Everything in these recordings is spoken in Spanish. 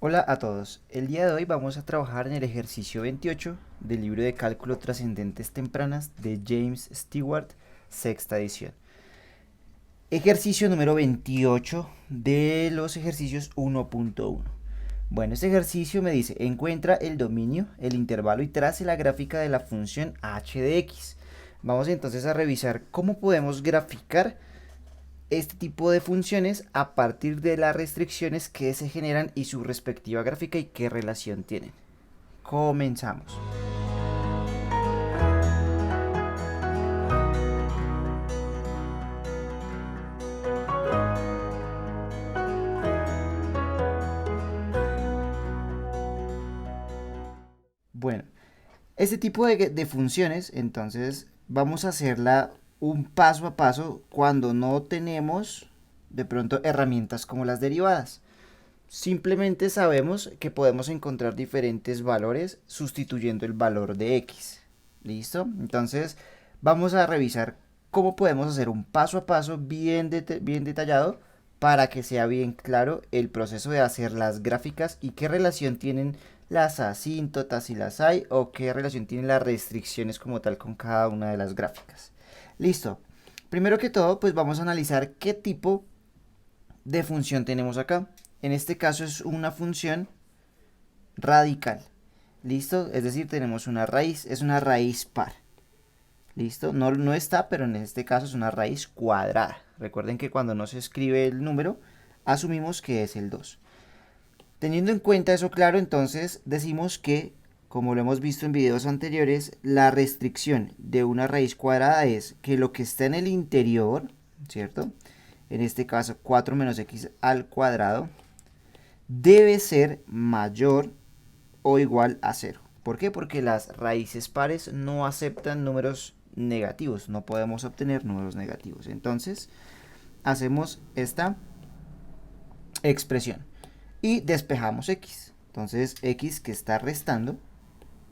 Hola a todos, el día de hoy vamos a trabajar en el ejercicio 28 del libro de cálculo trascendentes tempranas de James Stewart, sexta edición. Ejercicio número 28 de los ejercicios 1.1. Bueno, este ejercicio me dice, encuentra el dominio, el intervalo y trace la gráfica de la función h de x. Vamos entonces a revisar cómo podemos graficar este tipo de funciones a partir de las restricciones que se generan y su respectiva gráfica y qué relación tienen. Comenzamos. Bueno, este tipo de funciones, entonces, vamos a hacerla un paso a paso cuando no tenemos de pronto herramientas como las derivadas. Simplemente sabemos que podemos encontrar diferentes valores sustituyendo el valor de x. ¿Listo? Entonces, vamos a revisar cómo podemos hacer un paso a paso bien detallado para que sea bien claro el proceso de hacer las gráficas y qué relación tienen las asíntotas si las hay o qué relación tienen las restricciones como tal con cada una de las gráficas. Listo. Primero que todo, pues vamos a analizar qué tipo de función tenemos acá. En este caso es una función radical. ¿Listo? Es decir, tenemos una raíz, es una raíz par. ¿Listo? No está, pero en este caso es una raíz cuadrada. Recuerden que cuando no se escribe el número, asumimos que es el 2. Teniendo en cuenta eso claro, entonces decimos que, como lo hemos visto en videos anteriores, la restricción de una raíz cuadrada es que lo que está en el interior, ¿cierto? En este caso 4 menos x al cuadrado, debe ser mayor o igual a 0. ¿Por qué? Porque las raíces pares no aceptan números negativos, no podemos obtener números negativos. Entonces, hacemos esta expresión y despejamos x. Entonces, x que está restando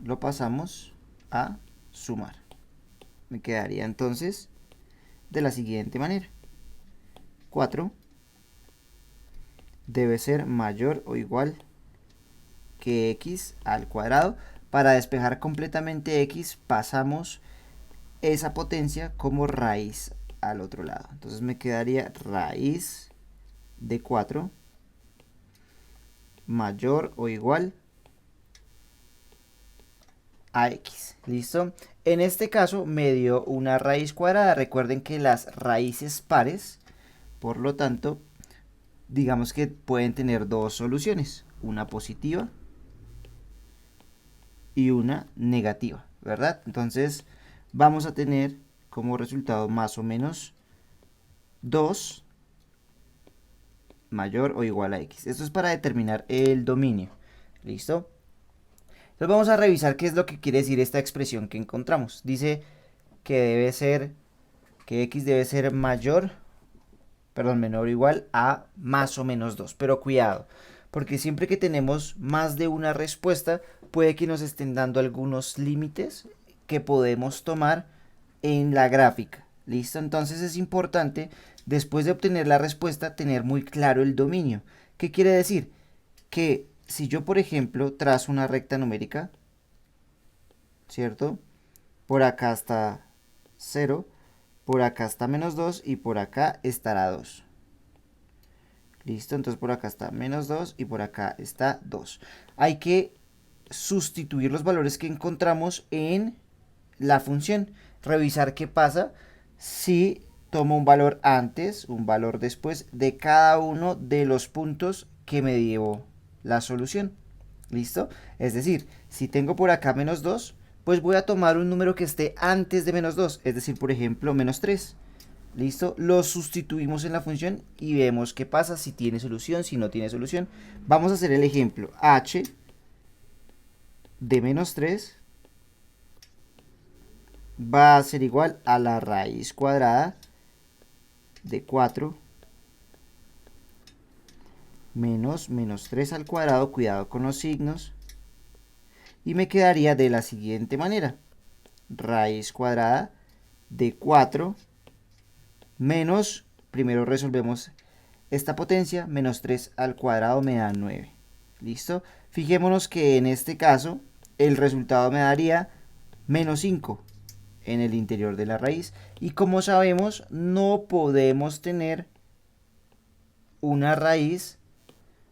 lo pasamos a sumar. Me quedaría entonces de la siguiente manera. 4 debe ser mayor o igual que x al cuadrado. Para despejar completamente x, pasamos esa potencia como raíz al otro lado. Entonces me quedaría raíz de 4 mayor o igual a x. ¿Listo? En este caso me dio una raíz cuadrada. Recuerden que las raíces pares, por lo tanto, digamos que pueden tener dos soluciones. Una positiva y una negativa, ¿verdad? Entonces vamos a tener como resultado más o menos 2 mayor o igual a x. Esto es para determinar el dominio. ¿Listo? Entonces vamos a revisar qué es lo que quiere decir esta expresión que encontramos. Dice que que x debe ser menor o igual a más o menos 2. Pero cuidado, porque siempre que tenemos más de una respuesta, puede que nos estén dando algunos límites que podemos tomar en la gráfica. ¿Listo? Entonces es importante, después de obtener la respuesta, tener muy claro el dominio. ¿Qué quiere decir? Que si yo, por ejemplo, trazo una recta numérica, ¿cierto? Por acá está 0, por acá está menos 2 y por acá estará 2. ¿Listo? Entonces por acá está menos 2 y por acá está 2. Hay que sustituir los valores que encontramos en la función. Revisar qué pasa si tomo un valor antes, un valor después de cada uno de los puntos que me dio la solución. ¿Listo? Es decir, si tengo por acá menos 2, pues voy a tomar un número que esté antes de menos 2. Es decir, por ejemplo, menos 3. ¿Listo? Lo sustituimos en la función y vemos qué pasa si tiene solución, si no tiene solución. Vamos a hacer el ejemplo. H de menos 3 va a ser igual a la raíz cuadrada de 4 menos menos 3 al cuadrado, cuidado con los signos, y me quedaría de la siguiente manera. Raíz cuadrada de 4 menos, primero resolvemos esta potencia, menos 3 al cuadrado me da 9. ¿Listo? Fijémonos que en este caso el resultado me daría menos 5 en el interior de la raíz. Y como sabemos, no podemos tener una raíz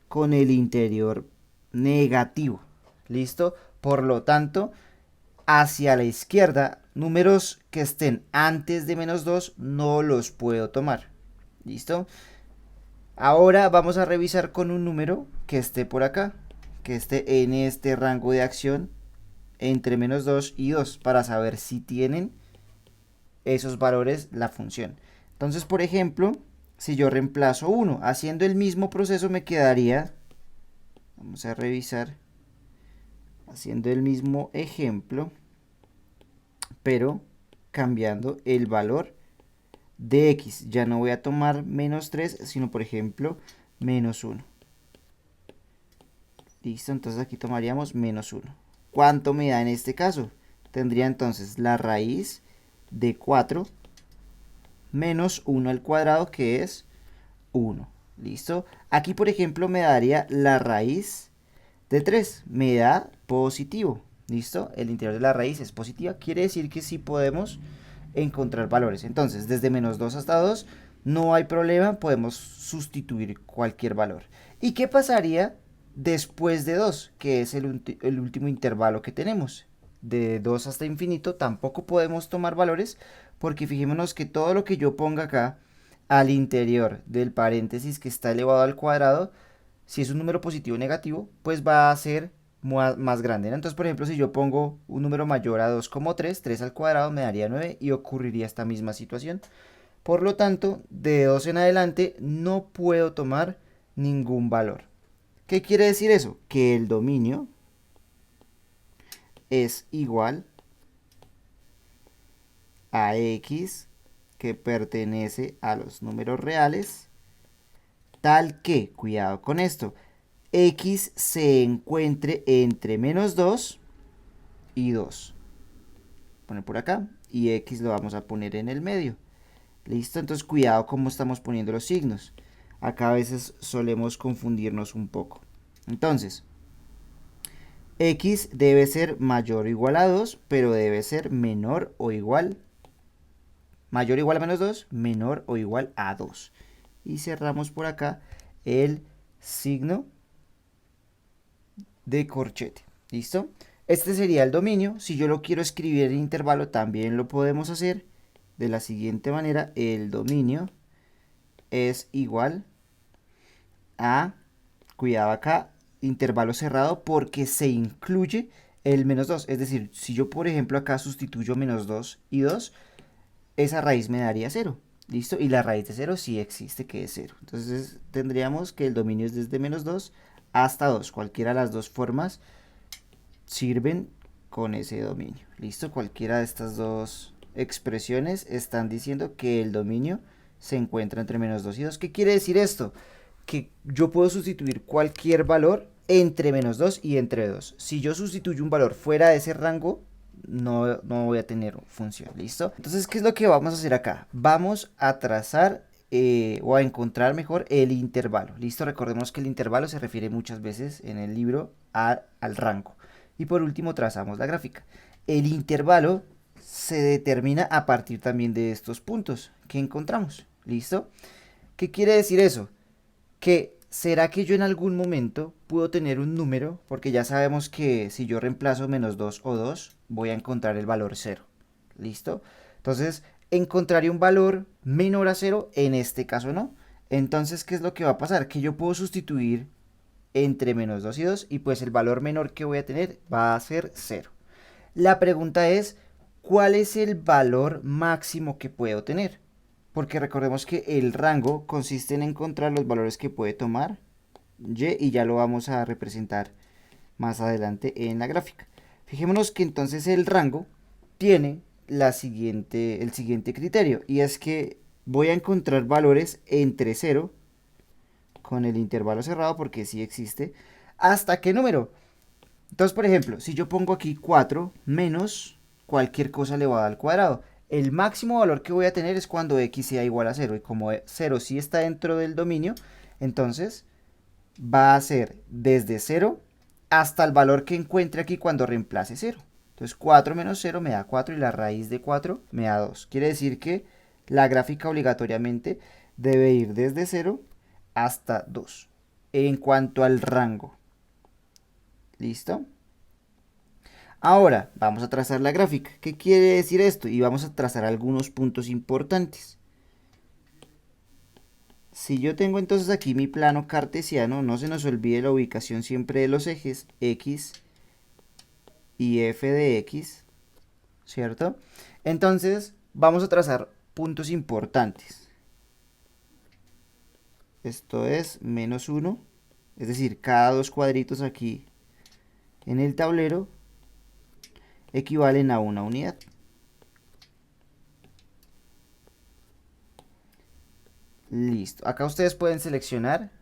con el interior negativo. ¿Listo? Por lo tanto, hacia la izquierda, números que estén antes de menos 2 no los puedo tomar. ¿Listo? Ahora vamos a revisar con un número que esté por acá, que esté en este rango de acción entre menos 2 y 2 para saber si tienen esos valores la función. Entonces, por ejemplo, si yo reemplazo 1, haciendo el mismo proceso me quedaría, vamos a revisar, haciendo el mismo ejemplo, pero cambiando el valor de x. Ya no voy a tomar menos 3, sino por ejemplo menos 1. Listo, entonces aquí tomaríamos menos 1. ¿Cuánto me da en este caso? Tendría entonces la raíz de 4 menos 1 al cuadrado, que es 1. ¿Listo? Aquí, por ejemplo, me daría la raíz de 3. Me da positivo. ¿Listo? El interior de la raíz es positiva. Quiere decir que sí podemos encontrar valores. Entonces, desde menos 2 hasta 2, no hay problema. Podemos sustituir cualquier valor. ¿Y qué pasaría después de 2? Que es el último intervalo que tenemos. De 2 hasta infinito tampoco podemos tomar valores, porque fijémonos que todo lo que yo ponga acá al interior del paréntesis que está elevado al cuadrado, si es un número positivo o negativo, pues va a ser más grande, ¿no? Entonces, por ejemplo, si yo pongo un número mayor a 2 como 3, 3 al cuadrado me daría 9 y ocurriría esta misma situación. Por lo tanto, de 2 en adelante no puedo tomar ningún valor. ¿Qué quiere decir eso? Que el dominio es igual a x que pertenece a los números reales, tal que, cuidado con esto, x se encuentre entre menos 2 y 2. Poner por acá y x lo vamos a poner en el medio. ¿Listo? Entonces cuidado cómo estamos poniendo los signos. Acá a veces solemos confundirnos un poco. Entonces, x debe ser mayor o igual a 2, pero debe ser menor o igual, mayor o igual a menos 2, menor o igual a 2. Y cerramos por acá el signo de corchete. ¿Listo? Este sería el dominio. Si yo lo quiero escribir en intervalo, también lo podemos hacer de la siguiente manera. El dominio es igual a, cuidado acá, intervalo cerrado, porque se incluye el menos 2. Es decir, si yo por ejemplo acá sustituyo menos 2 y 2, esa raíz me daría 0. ¿Listo? Y la raíz de 0 sí existe, que es 0. Entonces tendríamos que el dominio es desde menos 2 hasta 2. Cualquiera de las dos formas sirven con ese dominio. ¿Listo? Cualquiera de estas dos expresiones están diciendo que el dominio se encuentra entre menos 2 y 2. ¿Qué quiere decir esto? Que yo puedo sustituir cualquier valor entre menos 2 y entre 2. Si yo sustituyo un valor fuera de ese rango, no voy a tener función. ¿Listo? Entonces, ¿qué es lo que vamos a hacer acá? Vamos a trazar o a encontrar mejor el intervalo. ¿Listo? Recordemos que el intervalo se refiere muchas veces en el libro al rango. Y por último trazamos la gráfica. El intervalo se determina a partir también de estos puntos que encontramos. ¿Listo? ¿Qué quiere decir eso? Que será que yo en algún momento puedo tener un número, porque ya sabemos que si yo reemplazo menos 2 o 2, voy a encontrar el valor 0. ¿Listo? Entonces, encontraré un valor menor a 0, en este caso no. Entonces, ¿qué es lo que va a pasar? Que yo puedo sustituir entre menos 2 y 2 y pues el valor menor que voy a tener va a ser 0. La pregunta es, ¿cuál es el valor máximo que puedo tener? Porque recordemos que el rango consiste en encontrar los valores que puede tomar y ya lo vamos a representar más adelante en la gráfica. Fijémonos que entonces el rango tiene el siguiente criterio, y es que voy a encontrar valores entre 0 con el intervalo cerrado, porque sí existe, ¿hasta qué número? Entonces, por ejemplo, si yo pongo aquí 4 menos cualquier cosa elevada al cuadrado, el máximo valor que voy a tener es cuando x sea igual a 0. Y como 0 sí está dentro del dominio, entonces va a ser desde 0 hasta el valor que encuentre aquí cuando reemplace 0. Entonces 4 menos 0 me da 4 y la raíz de 4 me da 2. Quiere decir que la gráfica obligatoriamente debe ir desde 0 hasta 2 en cuanto al rango. ¿Listo? Ahora vamos a trazar la gráfica. ¿Qué quiere decir esto? Y vamos a trazar algunos puntos importantes. Si yo tengo entonces aquí mi plano cartesiano, no se nos olvide la ubicación siempre de los ejes X y F de X, ¿cierto? Entonces vamos a trazar puntos importantes. Esto es menos 1, es decir, cada dos cuadritos aquí en el tablero equivalen a una unidad. Listo. Acá ustedes pueden seleccionar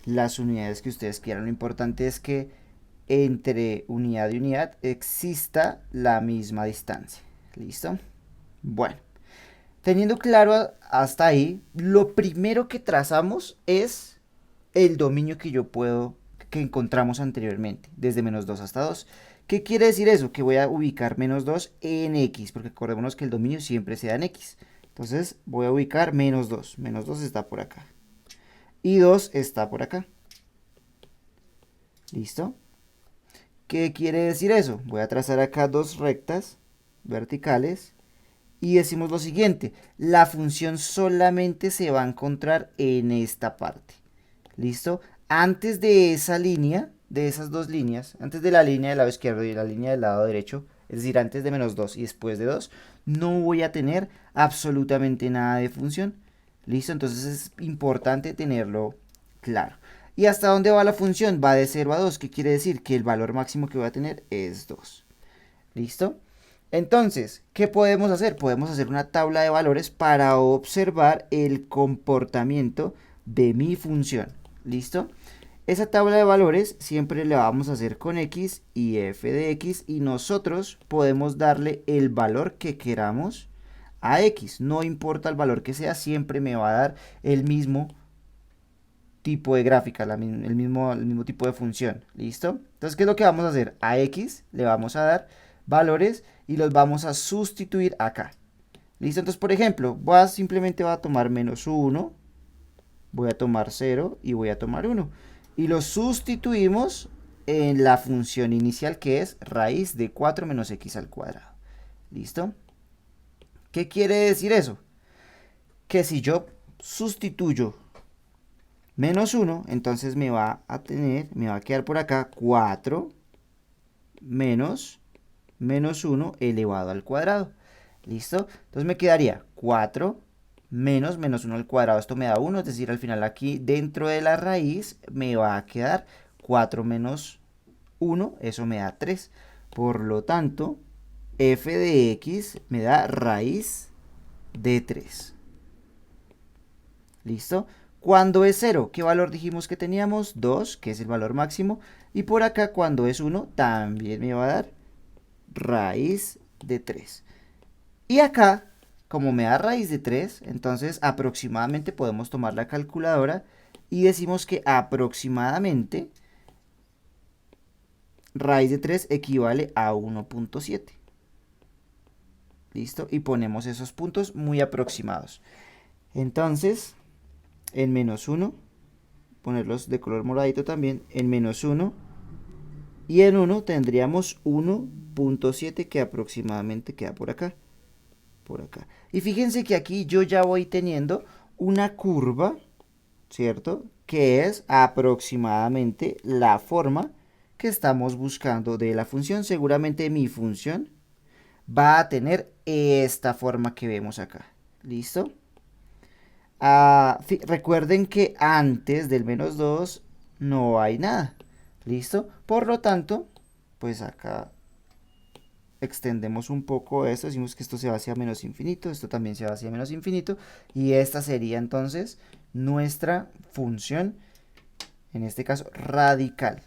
las unidades que ustedes quieran. Lo importante es que entre unidad y unidad exista la misma distancia. ¿Listo? Bueno, teniendo claro hasta ahí, lo primero que trazamos es el dominio que encontramos anteriormente, desde menos 2 hasta 2. ¿Qué quiere decir eso? Que voy a ubicar menos 2 en X, porque acordémonos que el dominio siempre se da en X. Entonces voy a ubicar menos 2. Menos 2 está por acá. Y 2 está por acá. ¿Listo? ¿Qué quiere decir eso? Voy a trazar acá dos rectas verticales y decimos lo siguiente: la función solamente se va a encontrar en esta parte. ¿Listo? Antes de esa línea, de esas dos líneas, antes de la línea del lado izquierdo y la línea del lado derecho, es decir, antes de menos 2 y después de 2, no voy a tener absolutamente nada de función. ¿Listo? Entonces es importante tenerlo claro. ¿Y hasta dónde va la función? Va de 0 a 2. ¿Qué quiere decir? Que el valor máximo que voy a tener es 2. ¿Listo? Entonces, ¿qué podemos hacer? Podemos hacer una tabla de valores para observar el comportamiento de mi función. ¿Listo? Esa tabla de valores siempre la vamos a hacer con X y F de X, y nosotros podemos darle el valor que queramos a X. No importa el valor que sea, siempre me va a dar el mismo tipo de gráfica, el mismo tipo de función. ¿Listo? Entonces, ¿qué es lo que vamos a hacer? A X le vamos a dar valores y los vamos a sustituir acá. ¿Listo? Entonces, por ejemplo, simplemente voy a tomar menos 1, voy a tomar 0 y voy a tomar 1. Y los sustituimos en la función inicial, que es raíz de 4 menos x al cuadrado. ¿Listo? ¿Qué quiere decir eso? Que si yo sustituyo menos 1, entonces me va a quedar por acá 4 menos 1 elevado al cuadrado. ¿Listo? Entonces me quedaría 4 menos 1 al cuadrado. Esto me da 1, es decir, al final aquí dentro de la raíz me va a quedar 4 menos 1, eso me da 3. Por lo tanto, f de x me da raíz de 3. ¿Listo? Cuando es 0, ¿qué valor dijimos que teníamos? 2, que es el valor máximo. Y por acá, cuando es 1, también me va a dar raíz de 3. Y acá, como me da raíz de 3, entonces aproximadamente podemos tomar la calculadora y decimos que aproximadamente raíz de 3 equivale a 1.7. ¿Listo? Y ponemos esos puntos muy aproximados. Entonces, en menos 1, ponerlos de color moradito también, en menos 1 y en 1 tendríamos 1.7, que aproximadamente queda por acá. Por acá. Y fíjense que aquí yo ya voy teniendo una curva, ¿cierto? Que es aproximadamente la forma que estamos buscando de la función. Seguramente mi función va a tener esta forma que vemos acá. ¿Listo? Recuerden que antes del menos 2 no hay nada. ¿Listo? Por lo tanto, pues acá extendemos un poco esto, decimos que esto se va hacia menos infinito, esto también se va hacia menos infinito, y esta sería entonces nuestra función, en este caso radical,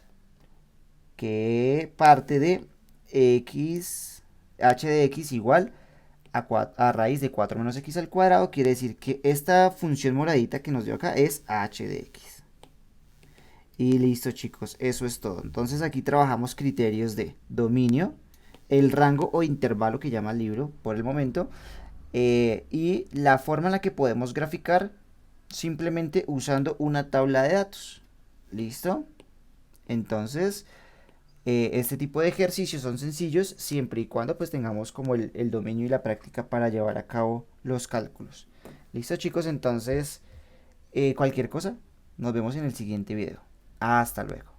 que parte de x, h de x igual a raíz de 4 menos x al cuadrado. Quiere decir que esta función moradita que nos dio acá es h de x. Y listo, chicos, eso es todo. Entonces aquí trabajamos criterios de dominio, el rango o intervalo que llama el libro por el momento, y la forma en la que podemos graficar simplemente usando una tabla de datos. ¿Listo? Entonces, este tipo de ejercicios son sencillos siempre y cuando pues tengamos como el dominio y la práctica para llevar a cabo los cálculos. ¿Listo, chicos? Entonces, cualquier cosa, nos vemos en el siguiente video. Hasta luego.